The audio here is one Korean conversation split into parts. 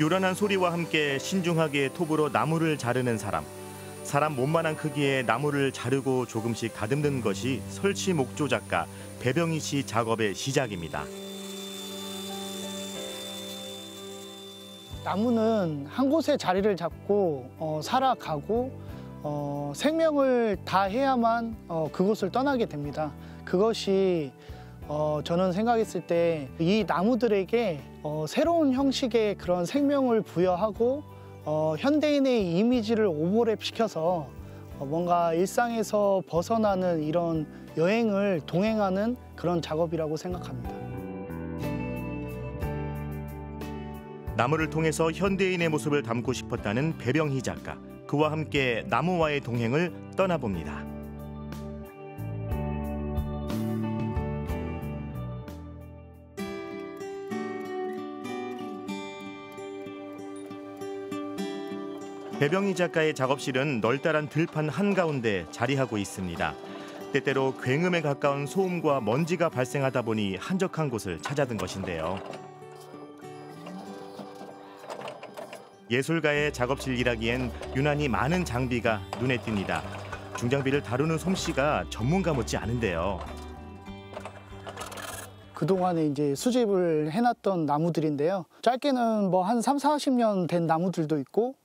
요란한 소리와 함께 신중하게 톱으로 나무를 자르는 사람. 사람 몸만한 크기의 나무를 자르고 조금씩 다듬는 것이 설치 목조 작가 배병희 씨 작업의 시작입니다. 나무는 한 곳에 자리를 잡고 살아가고 생명을 다해야만 그곳을 떠나게 됩니다. 그것이 저는 생각했을 때 이 나무들에게 새로운 형식의 그런 생명을 부여하고 현대인의 이미지를 오버랩시켜서 뭔가 일상에서 벗어나는 이런 여행을 동행하는 그런 작업이라고 생각합니다. 나무를 통해서 현대인의 모습을 담고 싶었다는 배병희 작가. 그와 함께 나무와의 동행을 떠나봅니다. 배병희 작가의 작업실은 널따란 들판 한가운데 자리하고 있습니다. 때때로 굉음에 가까운 소음과 먼지가 발생하다 보니 한적한 곳을 찾아든 것인데요. 예술가의 작업실 일하기엔 유난히 많은 장비가 눈에 띕니다. 중장비를 다루는 솜씨가 전문가 못지 않은데요. 그동안에 이제 수집을 해놨던 나무들인데요. 짧게는 뭐 한 3, 40년 된 나무들도 있고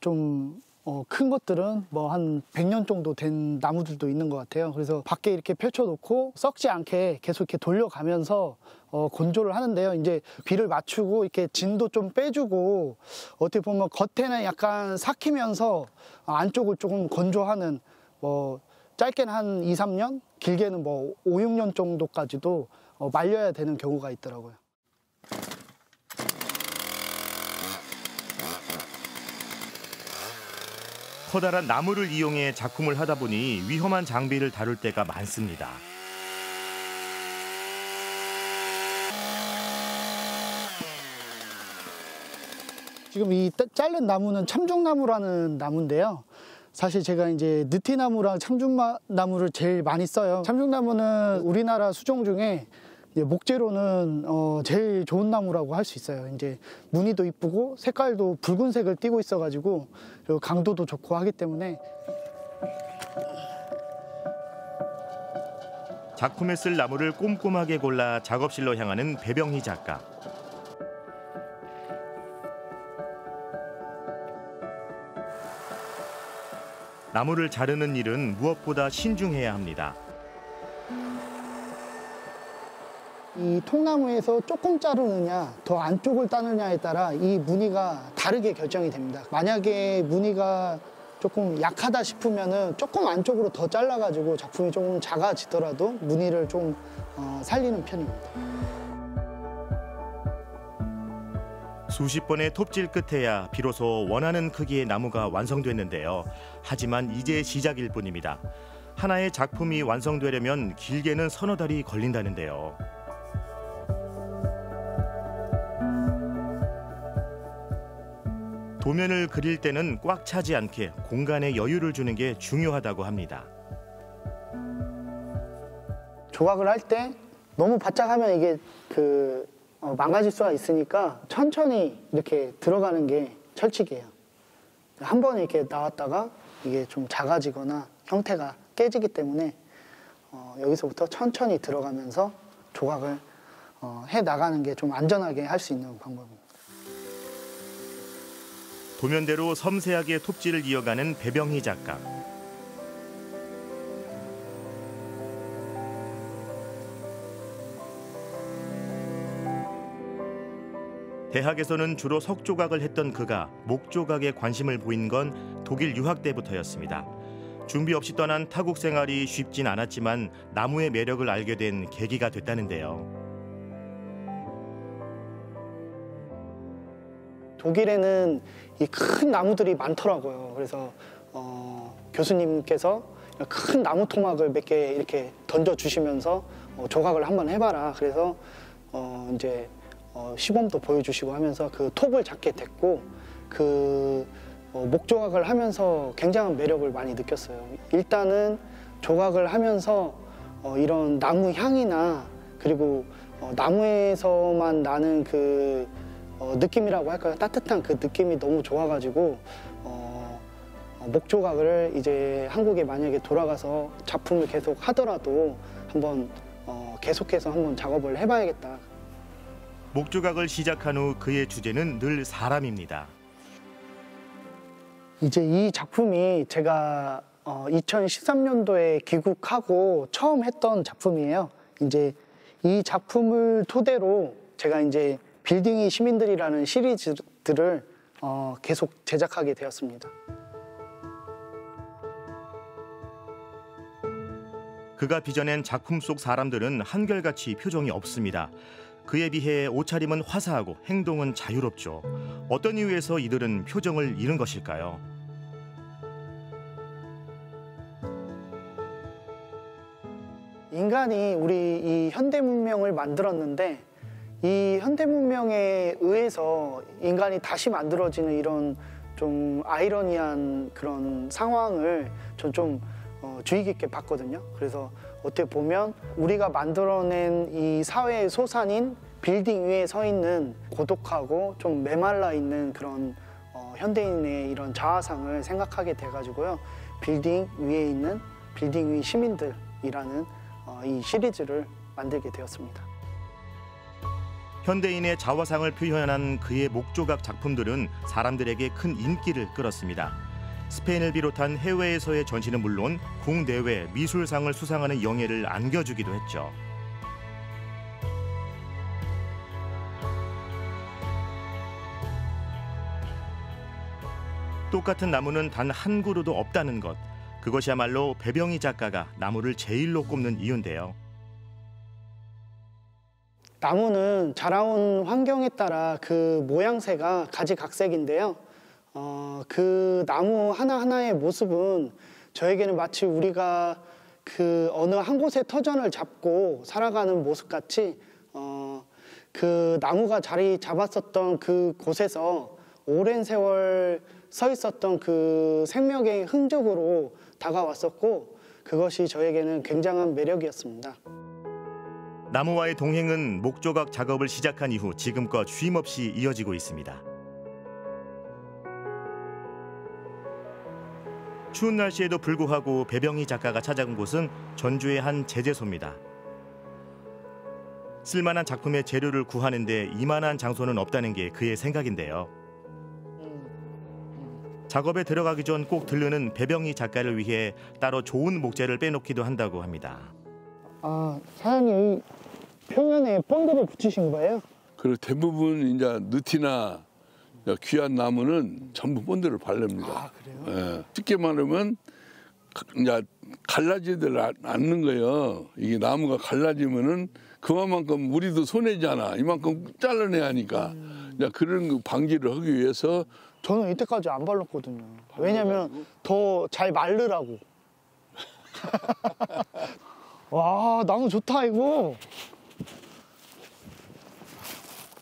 좀 큰 것들은 뭐 한 100년 정도 된 나무들도 있는 것 같아요. 그래서 밖에 이렇게 펼쳐놓고 썩지 않게 계속 이렇게 돌려가면서 건조를 하는데요. 이제 비를 맞추고 이렇게 진도 좀 빼주고 어떻게 보면 겉에는 약간 삭히면서 안쪽을 조금 건조하는 뭐 짧게는 한 2, 3년, 길게는 뭐 5, 6년 정도까지도 말려야 되는 경우가 있더라고요. 커다란 나무를 이용해 작품을 하다 보니 위험한 장비를 다룰 때가 많습니다. 지금 이 자른 나무는 참중나무라는 나무인데요. 사실 제가 이제 느티나무랑 참중나무를 제일 많이 써요. 참중나무는 우리나라 수종 중에 목재로는 제일 좋은 나무라고 할 수 있어요. 이제 무늬도 이쁘고 색깔도 붉은색을 띠고 있어가지고 그리고 강도도 좋고 하기 때문에. 작품에 쓸 나무를 꼼꼼하게 골라 작업실로 향하는 배병희 작가. 나무를 자르는 일은 무엇보다 신중해야 합니다. 이 통나무에서 조금 자르느냐 더 안쪽을 따느냐에 따라 이 무늬가 다르게 결정이 됩니다. 만약에 무늬가 조금 약하다 싶으면은 조금 안쪽으로 더 잘라가지고 작품이 조금 작아지더라도 무늬를 좀 살리는 편입니다. 수십 번의 톱질 끝에야 비로소 원하는 크기의 나무가 완성됐는데요. 하지만 이제 시작일 뿐입니다. 하나의 작품이 완성되려면 길게는 서너 달이 걸린다는데요. 도면을 그릴 때는 꽉 차지 않게 공간에 여유를 주는 게 중요하다고 합니다. 조각을 할 때 너무 바짝 하면 이게 망가질 수가 있으니까 천천히 이렇게 들어가는 게 철칙이에요. 한 번 이렇게 나왔다가 이게 좀 작아지거나 형태가 깨지기 때문에 여기서부터 천천히 들어가면서 조각을 해 나가는 게 좀 안전하게 할 수 있는 방법입니다. 도면대로 섬세하게 톱질을 이어가는 배병희 작가. 대학에서는 주로 석조각을 했던 그가 목조각에 관심을 보인 건 독일 유학 때부터였습니다. 준비 없이 떠난 타국 생활이 쉽진 않았지만 나무의 매력을 알게 된 계기가 됐다는데요. 독일에는 이 큰 나무들이 많더라고요. 그래서 교수님께서 큰 나무 토막을 몇 개 이렇게 던져주시면서 조각을 한번 해봐라. 그래서 이제 시범도 보여주시고 하면서 그 톱을 잡게 됐고 목조각을 하면서 굉장한 매력을 많이 느꼈어요. 일단은 조각을 하면서 이런 나무 향이나 그리고 나무에서만 나는 느낌이라고 할까요? 따뜻한 그 느낌이 너무 좋아가지고 목조각을 이제 한국에 만약에 돌아가서 작품을 계속 하더라도 한번 계속해서 한번 작업을 해봐야겠다. 목조각을 시작한 후 그의 주제는 늘 사람입니다. 이제 이 작품이 제가 2013년도에 귀국하고 처음 했던 작품이에요. 이제 이 작품을 토대로 제가 이제 빌딩 위 시민들이라는 시리즈들을 계속 제작하게 되었습니다. 그가 빚어낸 작품 속 사람들은 한결같이 표정이 없습니다. 그에 비해 옷차림은 화사하고 행동은 자유롭죠. 어떤 이유에서 이들은 표정을 잃은 것일까요? 인간이 우리 이 현대 문명을 만들었는데 이 현대 문명에 의해서 인간이 다시 만들어지는 이런 좀 아이러니한 그런 상황을 전 좀 주의 깊게 봤거든요. 그래서 어떻게 보면 우리가 만들어낸 이 사회의 소산인 빌딩 위에 서 있는 고독하고 좀 메말라 있는 그런 현대인의 이런 자아상을 생각하게 돼가지고요. 빌딩 위에 있는 빌딩 위 시민들이라는 이 시리즈를 만들게 되었습니다. 현대인의 자화상을 표현한 그의 목조각 작품들은 사람들에게 큰 인기를 끌었습니다. 스페인을 비롯한 해외에서의 전시는 물론 국내외 미술상을 수상하는 영예를 안겨주기도 했죠. 똑같은 나무는 단 한 그루도 없다는 것. 그것이야말로 배병희 작가가 나무를 제일로 꼽는 이유인데요. 나무는 자라온 환경에 따라 그 모양새가 가지각색인데요. 그 나무 하나하나의 모습은 저에게는 마치 우리가 그 어느 한 곳에 터전을 잡고 살아가는 모습 같이 그 나무가 자리 잡았었던 그 곳에서 오랜 세월 서 있었던 그 생명의 흔적으로 다가왔었고 그것이 저에게는 굉장한 매력이었습니다. 나무와의 동행은 목조각 작업을 시작한 이후 지금껏 쉼없이 이어지고 있습니다. 추운 날씨에도 불구하고 배병희 작가가 찾아간 곳은 전주의 한 제재소입니다. 쓸만한 작품의 재료를 구하는 데 이만한 장소는 없다는 게 그의 생각인데요. 작업에 들어가기 전 꼭 들르는 배병희 작가를 위해 따로 좋은 목재를 빼놓기도 한다고 합니다. 사장님 표면에 본드를 붙이신 거예요? 그리고 대부분 이제 느티나 귀한 나무는 전부 본드를 바릅니다. 그래요? 예. 쉽게 말하면 이제 갈라지들 않는 거예요. 이게 나무가 갈라지면은 그만큼 우리도 손해잖아. 이만큼 잘라내야 하니까. 이제 그런 거 방지를 하기 위해서 저는 이때까지 안 발랐거든요. 왜냐면 더 잘 마르라고. 와, 나무 좋다 이거.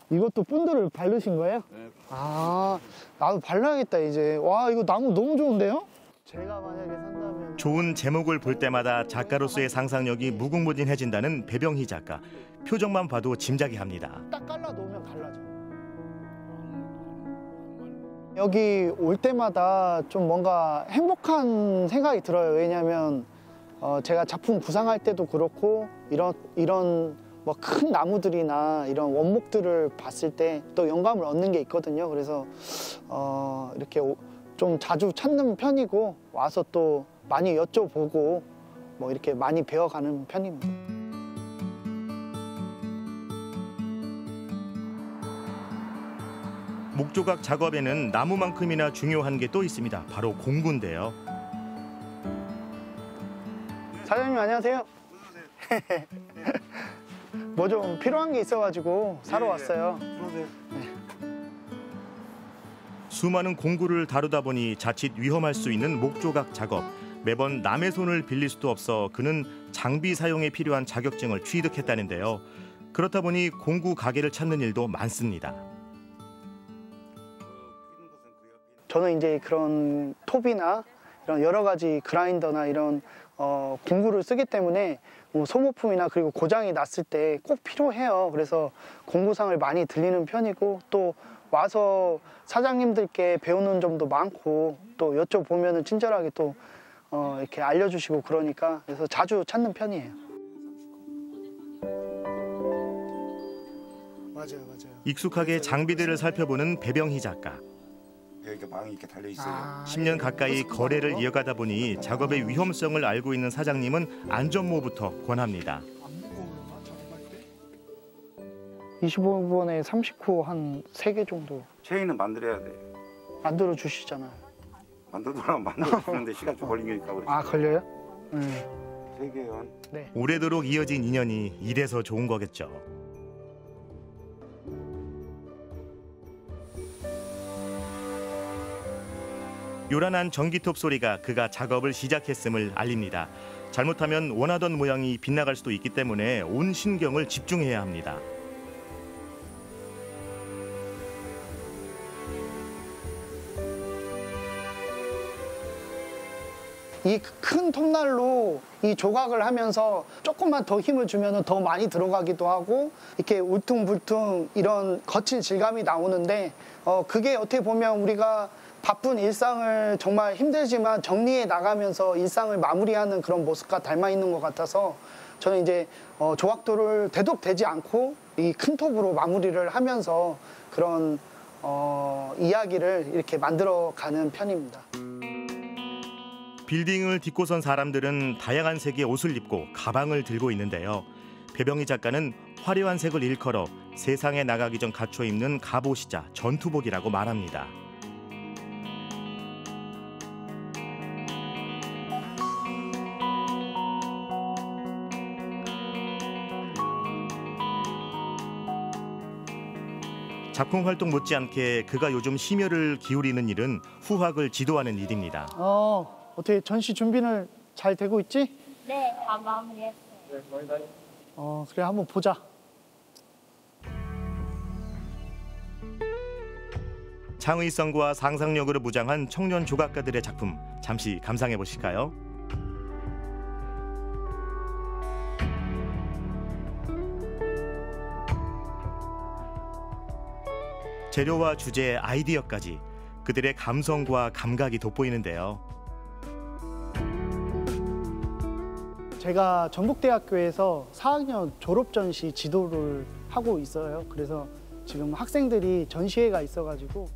이것도 본드를 바르신 거예요? 네. 나도 발라야겠다 이제. 와, 이거 나무 너무 좋은데요? 제가 만약에 산다면 좋은 제목을 볼 때마다 작가로서의 상상력이 무궁무진해진다는 배병희 작가. 표정만 봐도 짐작이 합니다. 딱 깔라 놓으면 갈라져. 여기 올 때마다 좀 뭔가 행복한 생각이 들어요. 왜냐하면 제가 작품 구상할 때도 그렇고 이런 뭐 큰 나무들이나 이런 원목들을 봤을 때 또 영감을 얻는 게 있거든요. 그래서 이렇게 좀 자주 찾는 편이고 와서 또 많이 여쭤보고 뭐 이렇게 많이 배워가는 편입니다. 목조각 작업에는 나무만큼이나 중요한 게 또 있습니다. 바로 공구인데요. 사장님 안녕하세요. 뭐 좀 필요한 게 있어가지고 사러 왔어요. 수많은 공구를 다루다 보니 자칫 위험할 수 있는 목조각 작업. 매번 남의 손을 빌릴 수도 없어 그는 장비 사용에 필요한 자격증을 취득했다는데요. 그렇다 보니 공구 가게를 찾는 일도 많습니다. 저는 이제 그런 톱이나 이런 여러 가지 그라인더나 이런 공구를 쓰기 때문에 소모품이나 그리고 고장이 났을 때 꼭 필요해요. 그래서 공구상을 많이 들리는 편이고 또 와서 사장님들께 배우는 점도 많고 또 여쭤보면은 친절하게 또 이렇게 알려주시고 그러니까 그래서 자주 찾는 편이에요. 맞아요. 익숙하게 장비들을 살펴보는 배병희 작가. 여기가 망이 이렇게 달려 있어요. 10년 가까이 거래를 이어가다 보니 작업의 위험성을 알고 있는 사장님은 안전모부터 권합니다. 25번에 39 한 3개 정도 체인은 만들어야 돼. 만들어 주시잖아요. 만들더라면 만들어주는데 시간 좀 걸리니까 그렇지. 아, 걸려요? 3개요. 네. 오래도록 이어진 인연이 이래서 좋은 거겠죠. 요란한 전기톱 소리가 그가 작업을 시작했음을 알립니다. 잘못하면 원하던 모양이 빗나갈 수도 있기 때문에 온 신경을 집중해야 합니다. 이 큰 톱날로 이 조각을 하면서 조금만 더 힘을 주면 더 많이 들어가기도 하고 이렇게 울퉁불퉁 이런 거친 질감이 나오는데 그게 어떻게 보면 우리가 바쁜 일상을 정말 힘들지만 정리해 나가면서 일상을 마무리하는 그런 모습과 닮아 있는 것 같아서 저는 이제 조각도를 되도록되지 않고 이 큰 톱으로 마무리를 하면서 그런 이야기를 이렇게 만들어가는 편입니다. 빌딩을 딛고 선 사람들은 다양한 색의 옷을 입고 가방을 들고 있는데요. 배병희 작가는 화려한 색을 일컬어 세상에 나가기 전 갖춰 입는 갑옷이자 전투복이라고 말합니다. 작품 활동 못지않게 그가 요즘 심혈을 기울이는 일은 후학을 지도하는 일입니다. 어떻게 전시 준비는 잘 되고 있지? 네, 다 마무리했어요. 그래 한번 보자. 창의성과 상상력으로 무장한 청년 조각가들의 작품 잠시 감상해 보실까요? 재료와 주제, 아이디어까지 그들의 감성과 감각이 돋보이는데요. 제가 전북대학교에서 4학년 졸업전시 지도를 하고 있어요. 그래서 지금 학생들이 전시회가 있어가지고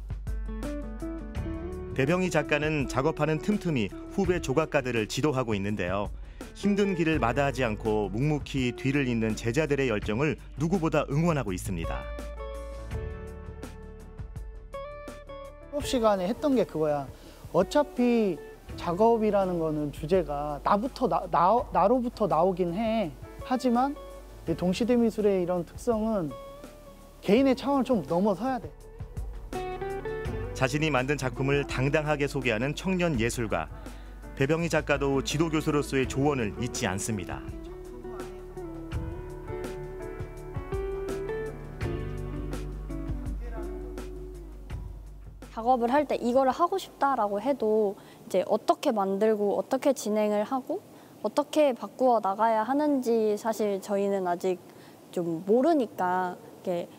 배병희 작가는 작업하는 틈틈이 후배 조각가들을 지도하고 있는데요. 힘든 길을 마다하지 않고 묵묵히 뒤를 잇는 제자들의 열정을 누구보다 응원하고 있습니다. 수업 시간에 했던 게 그거야. 어차피 작업이라는 거는 주제가 나로부터 나오긴 해. 하지만 동시대 미술의 이런 특성은 개인의 차원을 좀 넘어서야 돼. 자신이 만든 작품을 당당하게 소개하는 청년 예술가. 배병희 작가도 지도교수로서의 조언을 잊지 않습니다. 작업을 할 때 이거를 하고 싶다라고 해도 이제 어떻게 만들고 어떻게 진행을 하고 어떻게 바꾸어 나가야 하는지 사실 저희는 아직 좀 모르니까 이렇게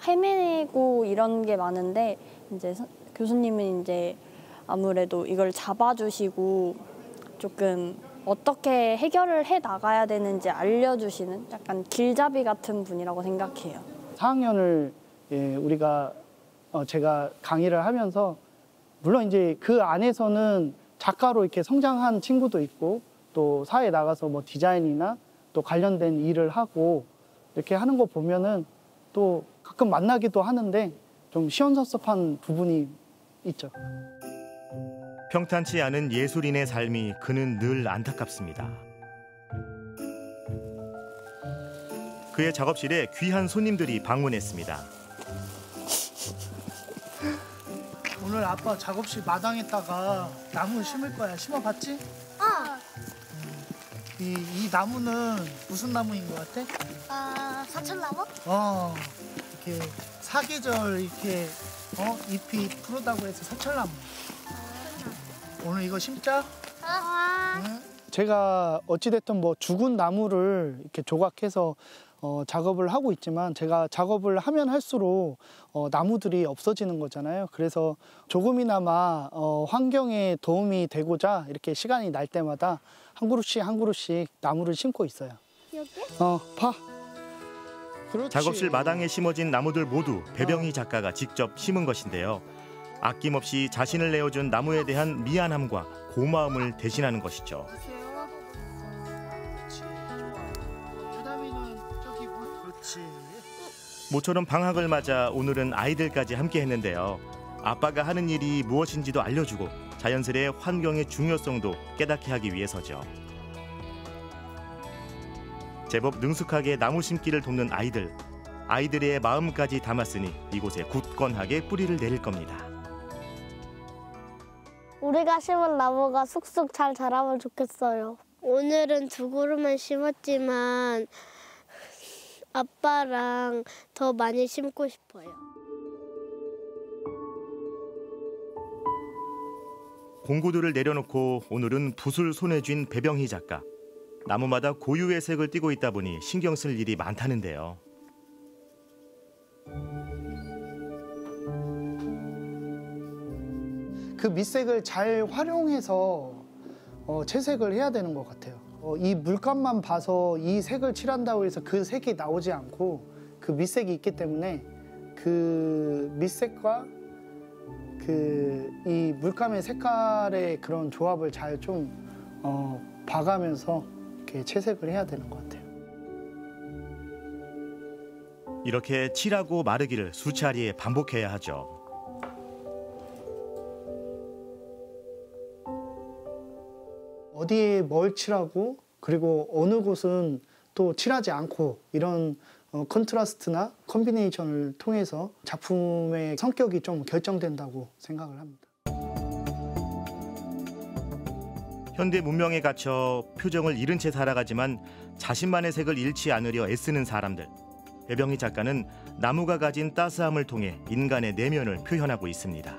헤매고 이런 게 많은데 이제 교수님은 이제 아무래도 이걸 잡아주시고 조금 어떻게 해결을 해 나가야 되는지 알려주시는 약간 길잡이 같은 분이라고 생각해요. 4학년을 제가 강의를 하면서 물론 이제 그 안에서는 작가로 이렇게 성장한 친구도 있고 또 사회에 나가서 뭐 디자인이나 또 관련된 일을 하고 이렇게 하는 거 보면은 또 가끔 만나기도 하는데 좀 시원섭섭한 부분이 있죠. 평탄치 않은 예술인의 삶이 그는 늘 안타깝습니다. 그의 작업실에 귀한 손님들이 방문했습니다. 오늘 아빠 작업실 마당에다가 나무 심을 거야. 심어봤지? 이 나무는 무슨 나무인 것 같아? 사철나무? 이렇게 사계절 이렇게 잎이 푸르다고 해서 사철나무. 오늘 이거 심자? 응? 제가 어찌됐든 뭐 죽은 나무를 이렇게 조각해서 작업을 하고 있지만 제가 작업을 하면 할수록 나무들이 없어지는 거잖아요. 그래서 조금이나마 환경에 도움이 되고자 이렇게 시간이 날 때마다 한 그루씩 한 그루씩 나무를 심고 있어요. 여기? 파. 그렇지. 작업실 마당에 심어진 나무들 모두 배병희 작가가 직접 심은 것인데요. 아낌없이 자신을 내어준 나무에 대한 미안함과 고마움을 대신하는 것이죠. 모처럼 방학을 맞아 오늘은 아이들까지 함께 했는데요. 아빠가 하는 일이 무엇인지도 알려주고 자연스레 환경의 중요성도 깨닫게 하기 위해서죠. 제법 능숙하게 나무 심기를 돕는 아이들의 마음까지 담았으니 이곳에 굳건하게 뿌리를 내릴 겁니다. 우리가 심은 나무가 쑥쑥 잘 자라면 좋겠어요. 오늘은 2그루만 심었지만 아빠랑 더 많이 심고 싶어요. 공구들을 내려놓고 오늘은 붓을 손에 쥔 배병희 작가. 나무마다 고유의 색을 띠고 있다 보니 신경 쓸 일이 많다는데요. 그 밑색을 잘 활용해서 채색을 해야 되는 것 같아요. 이 물감만 봐서 이 색을 칠한다고 해서 그 색이 나오지 않고 그 밑색이 있기 때문에 그 밑색과 이 물감의 색깔의 그런 조합을 잘 좀 봐가면서 이렇게 채색을 해야 되는 것 같아요. 이렇게 칠하고 마르기를 수차례 반복해야 하죠. 어디에 뭘 칠하고 그리고 어느 곳은 또 칠하지 않고 이런 컨트라스트나 컴비네이션을 통해서 작품의 성격이 좀 결정된다고 생각을 합니다. 현대 문명에 갇혀 표정을 잃은 채 살아가지만 자신만의 색을 잃지 않으려 애쓰는 사람들. 배병희 작가는 나무가 가진 따스함을 통해 인간의 내면을 표현하고 있습니다.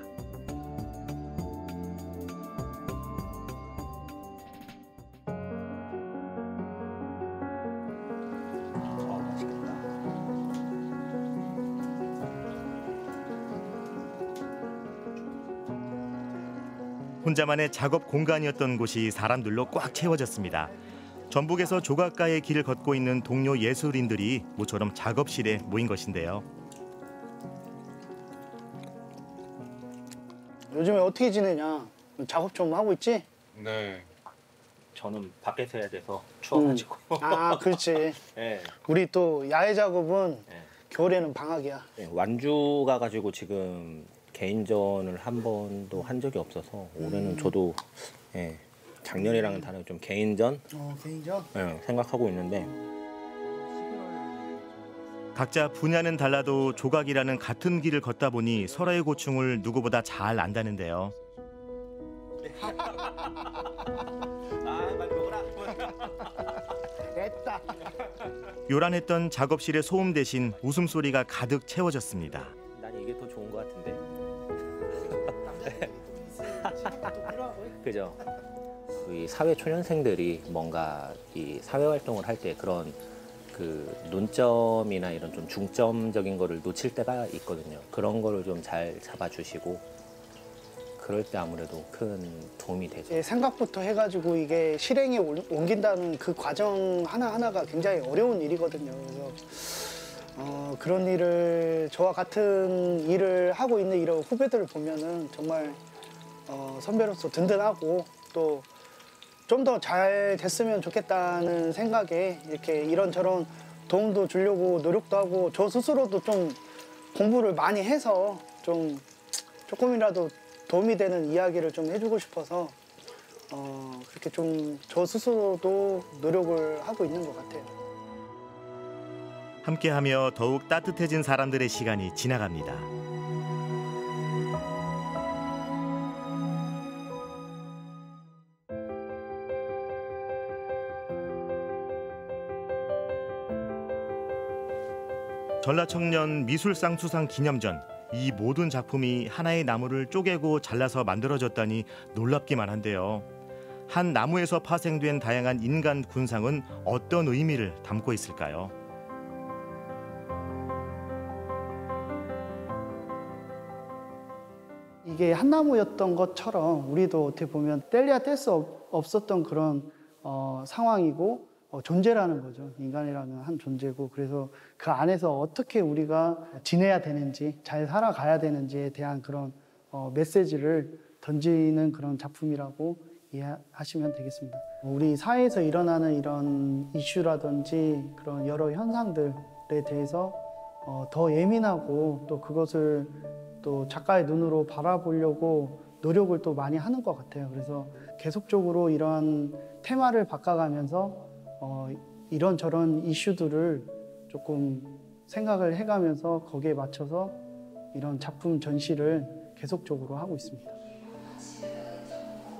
혼자만의 작업 공간이었던 곳이 사람들로 꽉 채워졌습니다. 전북에서 조각가의 길을 걷고 있는 동료 예술인들이 모처럼 작업실에 모인 것인데요. 요즘에 어떻게 지내냐? 작업 좀 하고 있지? 네. 저는 밖에서 해야 돼서 추워가지고. 아, 그렇지. 네. 우리 또 야외 작업은 네. 겨울에는 방학이야. 네, 완주 가가지고 지금 개인전을 한 번도 한 적이 없어서 올해는 저도 작년이랑은 다르게 좀 개인전 개인전? 생각하고 있는데 각자 분야는 달라도 조각이라는 같은 길을 걷다 보니 서로의 고충을 누구보다 잘 안다는데요. 됐다. 요란했던 작업실의 소음 대신 웃음소리가 가득 채워졌습니다. 난 이게 더 좋은 것 같은데. 그죠? 이 사회 초년생들이 뭔가 이 사회 활동을 할 때 그런 그 논점이나 이런 좀 중점적인 거를 놓칠 때가 있거든요. 그런 거를 좀 잘 잡아주시고 그럴 때 아무래도 큰 도움이 되죠. 생각부터 해가지고 이게 실행에 옮긴다는 그 과정 하나하나가 굉장히 어려운 일이거든요. 그래서 그런 일을 저와 같은 일을 하고 있는 이런 후배들을 보면은 정말 선배로서 든든하고 또 좀 더 잘 됐으면 좋겠다는 생각에 이렇게 이런저런 도움도 주려고 노력도 하고 저 스스로도 좀 공부를 많이 해서 좀 조금이라도 도움이 되는 이야기를 좀 해주고 싶어서 그렇게 좀 저 스스로도 노력을 하고 있는 것 같아요. 함께하며 더욱 따뜻해진 사람들의 시간이 지나갑니다. 전라청년 미술상 수상 기념전. 이 모든 작품이 하나의 나무를 쪼개고 잘라서 만들어졌다니 놀랍기만 한데요. 한 나무에서 파생된 다양한 인간 군상은 어떤 의미를 담고 있을까요? 이게 한 나무였던 것처럼 우리도 어떻게 보면 뗄래야 뗄 수 없었던 그런 상황이고 존재라는 거죠. 인간이라는 한 존재고, 그래서 그 안에서 어떻게 우리가 지내야 되는지, 잘 살아가야 되는지에 대한 그런 메시지를 던지는 그런 작품이라고 이해하시면 되겠습니다. 우리 사회에서 일어나는 이런 이슈라든지 그런 여러 현상들에 대해서 더 예민하고 또 그것을 또 작가의 눈으로 바라보려고 노력을 또 많이 하는 것 같아요. 그래서 계속적으로 이러한 테마를 바꿔가면서 이런저런 이슈들을 조금 생각을 해가면서 거기에 맞춰서 이런 작품 전시를 계속적으로 하고 있습니다.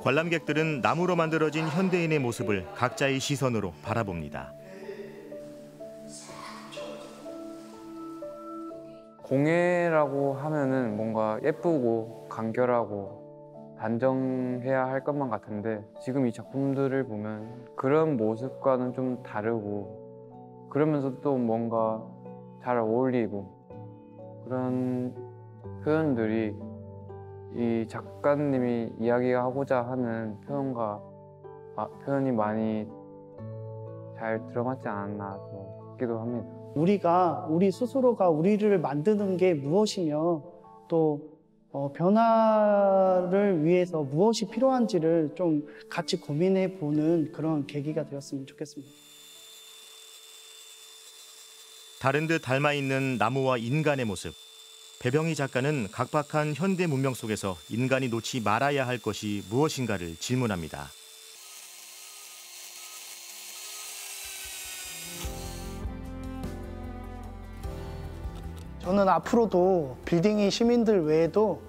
관람객들은 나무로 만들어진 현대인의 모습을 각자의 시선으로 바라봅니다. 공예라고 하면은 뭔가 예쁘고 간결하고 단정해야 할 것만 같은데, 지금 이 작품들을 보면 그런 모습과는 좀 다르고, 그러면서 또 뭔가 잘 어울리고, 그런 표현들이 이 작가님이 이야기하고자 하는 표현이 많이 잘 들어맞지 않았나 싶기도 합니다. 우리 스스로가 우리를 만드는 게 무엇이며 또 변화를 위해서 무엇이 필요한지를 좀 같이 고민해 보는 그런 계기가 되었으면 좋겠습니다. 다른 듯 닮아 있는 나무와 인간의 모습. 배병희 작가는 각박한 현대 문명 속에서 인간이 놓지 말아야 할 것이 무엇인가를 질문합니다. 저는 앞으로도 빌딩이 시민들 외에도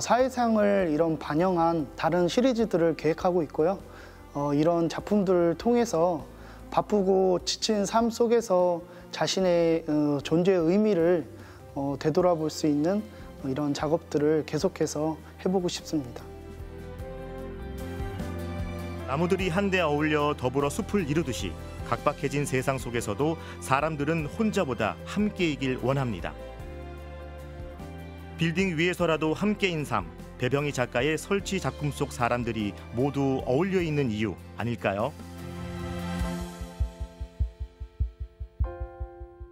사회상을 이런 반영한 다른 시리즈들을 계획하고 있고요. 이런 작품들을 통해서 바쁘고 지친 삶 속에서 자신의 존재의 의미를 되돌아볼 수 있는 이런 작업들을 계속해서 해보고 싶습니다. 나무들이 한데 어울려 더불어 숲을 이루듯이 각박해진 세상 속에서도 사람들은 혼자보다 함께이길 원합니다. 빌딩 위에서라도 함께인 삶, 배병희 작가의 설치 작품 속 사람들이 모두 어울려 있는 이유 아닐까요?